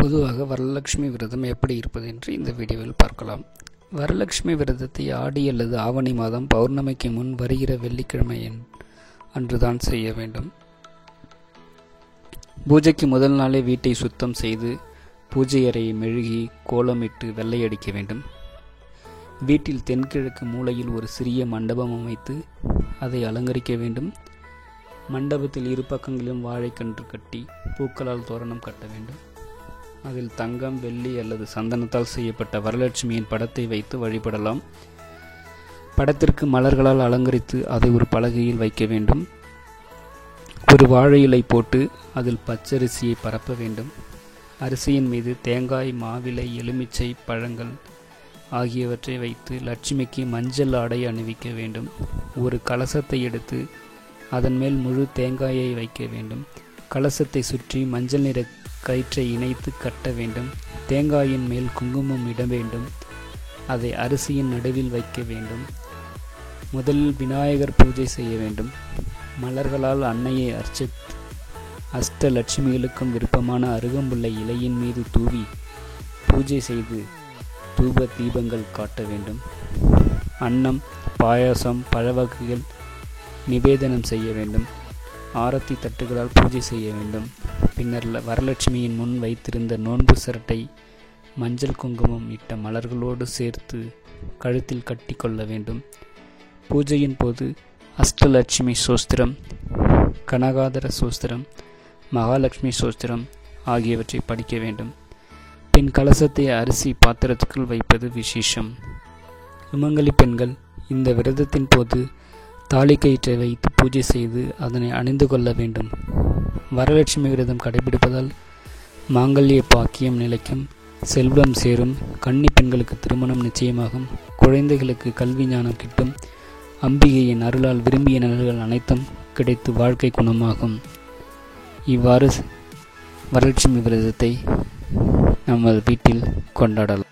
பொதுவாக வரலட்சுமி விரதம் எப்படி இருப்பது என்று இந்த வீடியோவில் பார்க்கலாம். வரலட்சுமி விரதத்தை ஆடி அல்லது ஆவணி மாதம் பௌர்ணமிக்கு முன் வருகிற வெள்ளிக்கிழமை அன்றுதான் செய்ய வேண்டும். பூஜைக்கு முதல் நாளே வீட்டை சுத்தம் செய்து பூஜை அறையை மெழுகி கோலமிட்டு வெள்ளையடிக்க வேண்டும். வீட்டில் தென்கிழக்கு மூலையில் ஒரு சிறிய மண்டபம் அமைத்து அதை அலங்கரிக்க வேண்டும். மண்டபத்தில் இரு பக்கங்களிலும் வாழைக்கன்று கட்டி பூக்களால் தோரணம் கட்ட வேண்டும். அதில் தங்கம், வெள்ளி அல்லது சந்தனத்தால் செய்யப்பட்ட வரலட்சுமியின் படத்தை வைத்து வழிபடலாம். படத்திற்கு மலர்களால் அலங்கரித்து அதை ஒரு பலகையில் வைக்க வேண்டும். ஒரு வாழை இலை போட்டு அதில் பச்சரிசியை பரப்ப வேண்டும். அரிசியின் மீது தேங்காய், மாவிலை, எலுமிச்சை பழங்கள் ஆகியவற்றை வைத்து லட்சுமிக்கு மஞ்சள் ஆடை அணிவிக்க வேண்டும். ஒரு கலசத்தை எடுத்து அதன் மேல் முழு தேங்காயை வைக்க வேண்டும். கலசத்தை சுற்றி மஞ்சள் நிற கயிற்றை இணைத்து கட்ட வேண்டும். தேங்காயின் மேல் குங்குமம் இட வேண்டும். அதை அரிசியின் நடுவில் வைக்க வேண்டும். முதலில் விநாயகர் பூஜை செய்ய வேண்டும். மலர்களால் அன்னையை அஷ்ட லட்சுமிகளுக்கும் விருப்பமான அருகம்புல்லை இலையின் மீது தூவி பூஜை செய்து தூப தீபங்கள் காட்ட வேண்டும். அன்னம், பாயாசம், பழவகைகள் நிவேதனம் செய்ய வேண்டும். ஆரத்தி தட்டுகளால் பூஜை செய்ய வேண்டும். பின்னர் வரலட்சுமியின் முன் வைத்திருந்த நோன்பு சரட்டை மஞ்சள் குங்குமம் இட்ட மலர்களோடு சேர்த்து கழுத்தில் கட்டி கொள்ள வேண்டும். பூஜையின் போது அஷ்டலட்சுமி சோஸ்திரம், கனகாதர சோஸ்திரம், மகாலட்சுமி சோஸ்திரம் ஆகியவற்றை படிக்க வேண்டும். பின் கலசத்தை அரிசி பாத்திரத்துக்குள் வைப்பது விசேஷம். சுமங்கலி பெண்கள் இந்த விரதத்தின் போது தாலி கயிற்றை வைத்து பூஜை செய்து அதனை அணிந்து கொள்ள வேண்டும். வரலட்சுமி விரதம் கடைபிடிப்பதால் மாங்கல்ய பாக்கியம் நிலைக்கும், செல்வம் சேரும், கன்னி பெண்களுக்கு திருமணம் நிச்சயமாகும், குழந்தைகளுக்கு கல்வி ஞானம் கிட்டும், அம்பிகையின் அருளால் விரும்பிய நலன்கள் அனைத்தும் கிடைத்து வாழ்க்கை குணமாகும். இவ்வாறு வரலட்சுமி விரதத்தை நமது வீட்டில் கொண்டாடலாம்.